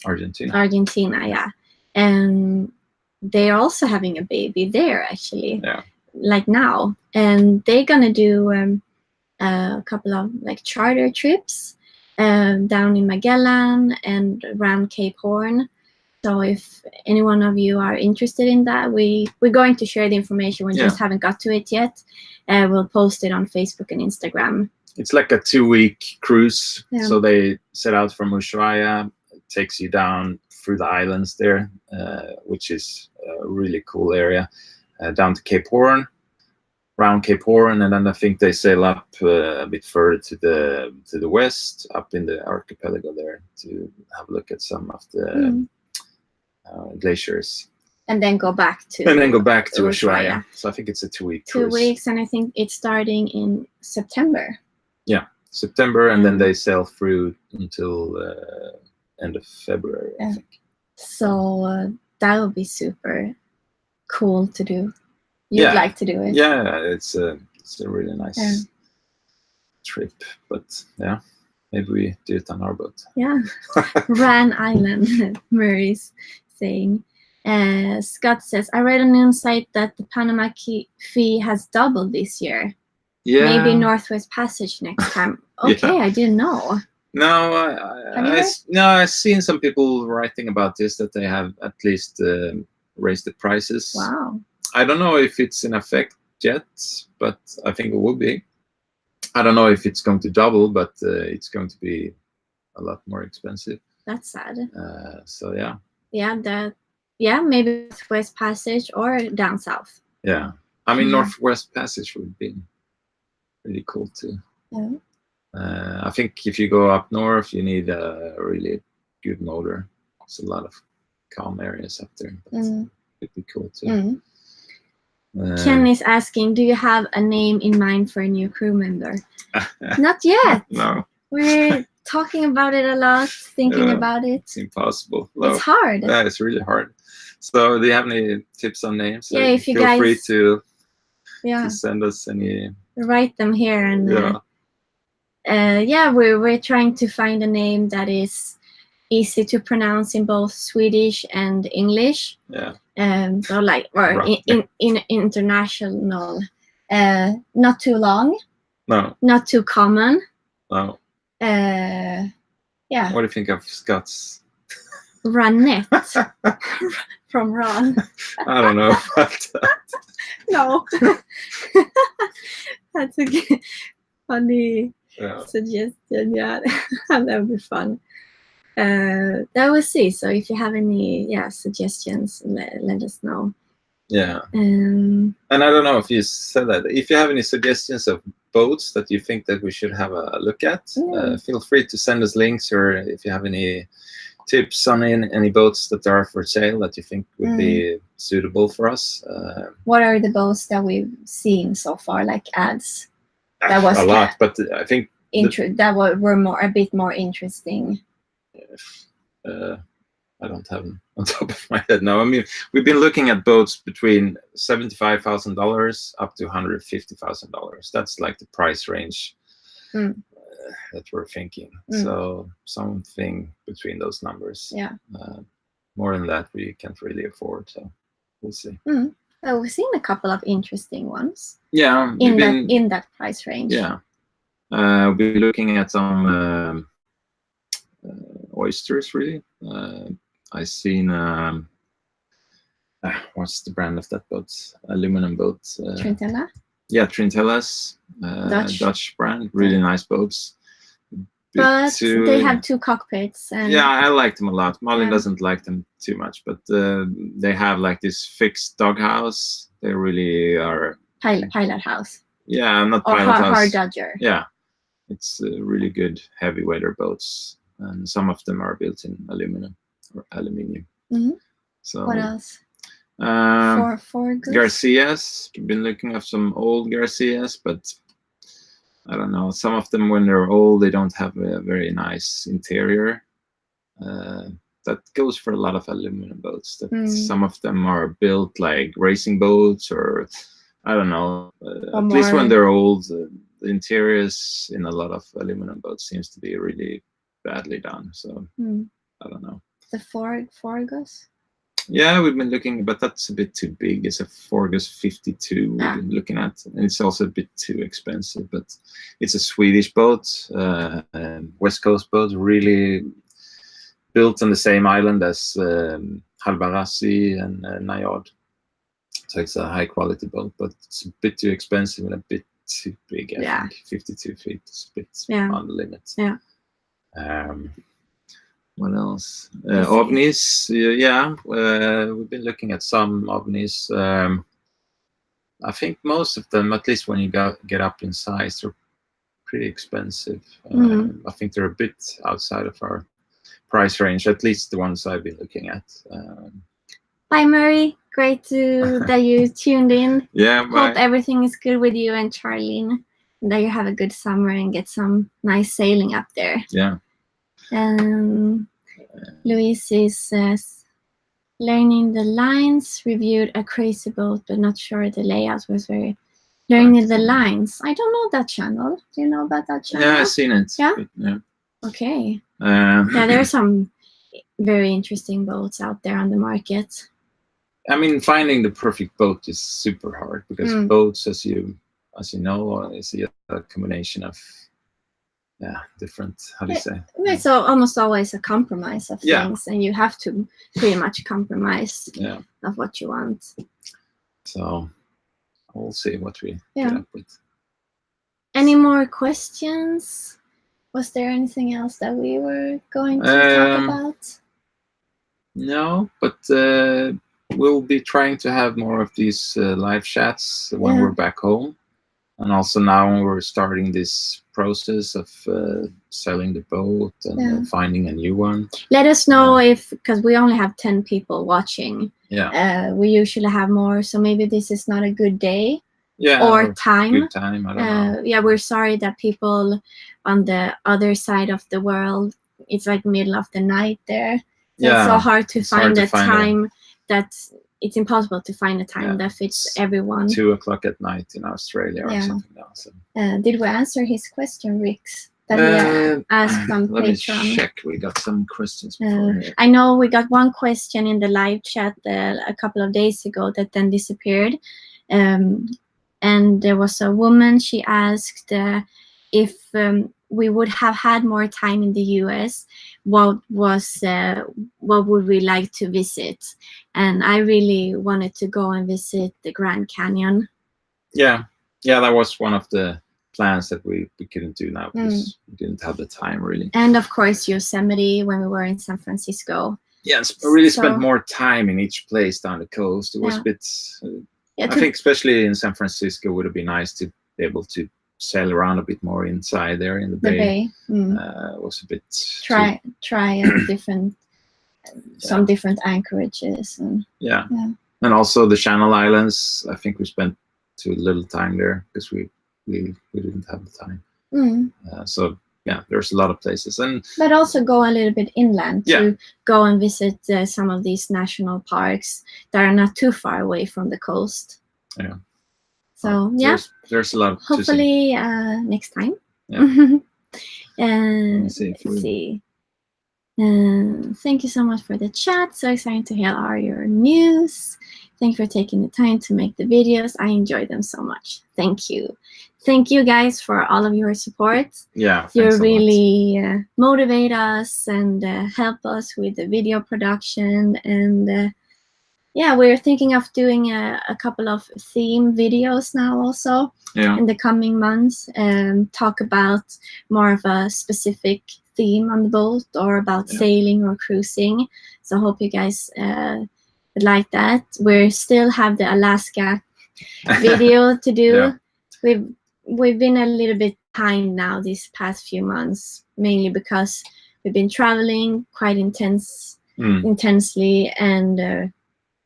Argentina, yeah. And they're also having a baby there, actually. Yeah. Like now. And they're going to do a couple of like charter trips down in Magellan and around Cape Horn. So if any one of you are interested in that, we're going to share the information. We just haven't got to it yet. We'll post it on Facebook and Instagram. It's like a 2-week cruise. Yeah. So they set out from Ushuaia. It takes you down through the islands there, which is a really cool area, down to Cape Horn, around Cape Horn, and then I think they sail up a bit further to the west, up in the archipelago there, to have a look at some of the glaciers. And then go back to Ushuaia. So I think it's a 2-week cruise. 2 weeks, and I think it's starting in September. Yeah, September, and then they sail through until end of February, I think. So that would be super cool to do. You'd like to do it. Yeah, it's a really nice trip, but yeah, maybe we do it on our boat. Yeah, Ran Island, Murray's saying. Scott says, I read on Insight that the Panama fee has doubled this year. Yeah. Maybe Northwest Passage next time. Okay, I didn't know. No, I've seen some people writing about this, that they have at least raised the prices. Wow. I don't know if it's in effect yet, but I think it will be. I don't know if it's going to double, but it's going to be a lot more expensive. That's sad. So yeah. Yeah, maybe Northwest Passage or down south. Yeah, I mean Northwest Passage would be really cool too. Yeah. I think if you go up north, you need a really good motor. There's a lot of calm areas up there. But it'd be cool too. Ken is asking, do you have a name in mind for a new crew member? Not yet. No. We're talking about it a lot, thinking about it. It's impossible. It's hard. Yeah, it's really hard. So do you have any tips on names? Yeah, if you feel guys... free to send us any... Write them here. And we're trying to find a name that is easy to pronounce in both Swedish and English. Yeah. So like, or in international. Not too long. No. Not too common. No. Yeah. What do you think of Scott's? Ranette from Ron. I don't know about that. No. That's a funny suggestion. Yeah, that would be fun. That we'll see. So if you have any suggestions, let us know. Yeah. And I don't know if you said that. If you have any suggestions of boats that you think that we should have a look at, feel free to send us links, or if you have any tips on any boats that are for sale that you think would be suitable for us. What are the boats that we've seen so far, like ads? That was a lot, but I think that were a bit more interesting. I don't have them on top of my head now. I mean, we've been looking at boats between $75,000 up to $150,000. That's like the price range that we're thinking. So something between those numbers. Yeah. More than that, we can't really afford. So we'll see. Well, we've seen a couple of interesting ones. Yeah. In that price range. Yeah. We'll be looking at some oysters, really. I seen what's the brand of that boat? Aluminum boat. Trintella? Yeah, Trintellas, Dutch brand. Really nice boats. But they have 2 cockpits. And yeah, I like them a lot. Malin doesn't like them too much, but they have like this fixed doghouse. They really are pilot house. Yeah, not or pilot house. Hard Dodger. Yeah, it's really good heavy weather boats, and some of them are built in aluminium. So So what else? Forgus? Garcias. Been looking at some old Garcias, but I don't know. Some of them, when they're old, they don't have a very nice interior. That goes for a lot of aluminum boats. That some of them are built like racing boats, or I don't know. At least when they're old, the interiors in a lot of aluminum boats seems to be really badly done. So I don't know. The Forgus? Yeah, we've been looking, but that's a bit too big. It's a Forgus 52 we've been looking at, and it's also a bit too expensive. But it's a Swedish boat, West Coast boat, really built on the same island as Halbarassi and Najad. So it's a high quality boat, but it's a bit too expensive and a bit too big. I think 52 feet is a bit on the limit. Yeah. What else? OVNIs, we've been looking at some OVNIs. I think most of them, at least when you get up in size, they're pretty expensive. I think they're a bit outside of our price range, at least the ones I've been looking at. Bye, Murray. Great that you tuned in. Yeah, Hope everything is good with you and Charlene, and that you have a good summer and get some nice sailing up there. Yeah. Louise says, learning the lines, reviewed a crazy boat, but not sure the layout was very... Learning the lines. I don't know that channel. Do you know about that channel? Yeah, I've seen it. Yeah? Yeah. Okay. Yeah, there are some very interesting boats out there on the market. I mean, finding the perfect boat is super hard, because boats, as you know, is a combination of different, how do you say? It's almost always a compromise of things, and you have to pretty much compromise of what you want. So we'll see what we get up with. Any more questions? Was there anything else that we were going to talk about? No, but we'll be trying to have more of these live chats when we're back home. And also now when we're starting this process of selling the boat and finding a new one. Let us know because we only have 10 people watching. Yeah. We usually have more, so maybe this is not a good day or time. Good time, I don't know. Yeah, we're sorry that people on the other side of the world, it's like middle of the night there. So it's so hard to find a time that's... It's impossible to find a time that fits everyone. 2 o'clock at night in Australia or something else. Did we answer his question, Rix, that he asked on let Patreon? Me check. We got some questions before. I know we got one question in the live chat a couple of days ago that then disappeared. And there was a woman, she asked if we would have had more time in the US, what would we like to visit? And I really wanted to go and visit the Grand Canyon. Yeah, that was one of the plans that we couldn't do now because we didn't have the time really. And of course Yosemite when we were in San Francisco. Yes, I really spent more time in each place down the coast. It was a bit, I think especially in San Francisco would have been nice to be able to sail around a bit more inside there in the bay. It was a bit try a different some different anchorages and and also the Channel Islands. I think we spent too little time there because we didn't have the time. So there's a lot of places, but also go a little bit inland to go and visit some of these national parks that are not too far away from the coast. So there's a lot. Hopefully next time. And let's see. Thank you so much for the chat. So exciting to hear all your news. Thank you for taking the time to make the videos. I enjoy them so much. Thank you. Thank you guys for all of your support. Yeah, you really motivate us and help us with the video production. And we're thinking of doing a couple of theme videos now also in the coming months and talk about more of a specific theme on the boat or about sailing or cruising. So I hope you guys would like that. We still have the Alaska video to do. We've been a little bit behind now these past few months, mainly because we've been traveling quite intensely and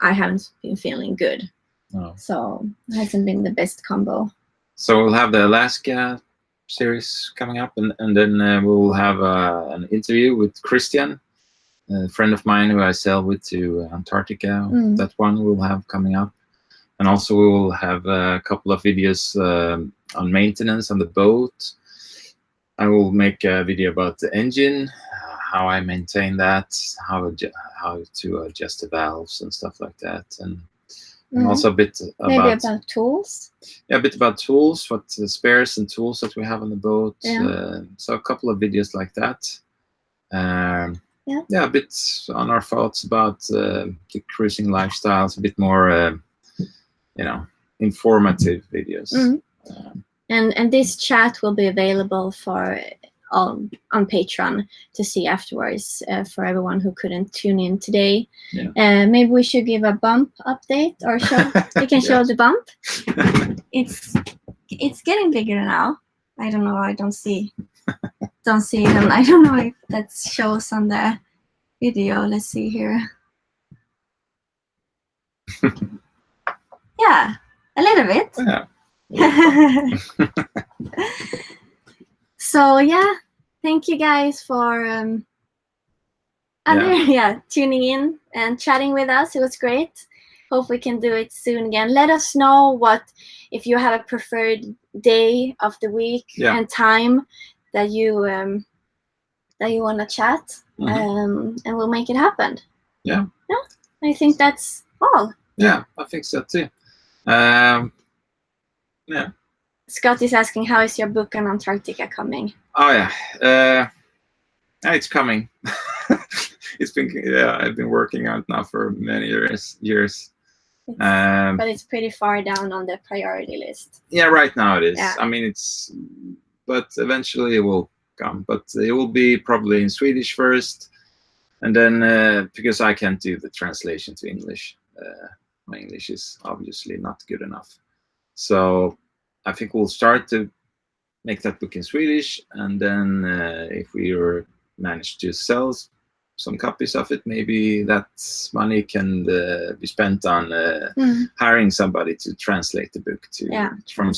I haven't been feeling good. Oh. So it hasn't been the best combo. So we'll have the Alaska series coming up, and then we'll have an interview with Christian, a friend of mine who I sail with to Antarctica. That one we'll have coming up. And also we will have a couple of videos on maintenance on the boat. I will make a video about the engine, how I maintain that, how to adjust the valves and stuff like that, and also a bit about maybe about tools. Yeah, a bit about tools, what spares and tools that we have on the boat. Yeah. So a couple of videos like that. Yeah, a bit on our thoughts about the cruising lifestyles, a bit more, informative videos. And this chat will be available for on Patreon to see afterwards for everyone who couldn't tune in today. Yeah. Maybe we should give a bump update or show. We can show the bump. It's getting bigger now. I don't know. I don't see it. And I don't know if that shows on the video. Let's see here. Yeah, a little bit. Yeah. So yeah, thank you guys for tuning in and chatting with us. It was great. Hope we can do it soon again. Let us know if you have a preferred day of the week and time that you want to chat, and we'll make it happen. Yeah. I think that's all. Yeah, I think so too. Scott is asking, how is your book on Antarctica coming? Oh yeah, it's coming. I've been working on it now for many years. But it's pretty far down on the priority list. Yeah, right now it is. Yeah. I mean, but eventually it will come. But it will be probably in Swedish first, and then because I can't do the translation to English, my English is obviously not good enough. So I think we'll start to make that book in Swedish, and then if we manage to sell some copies of it, maybe that money can be spent on hiring somebody to translate the book from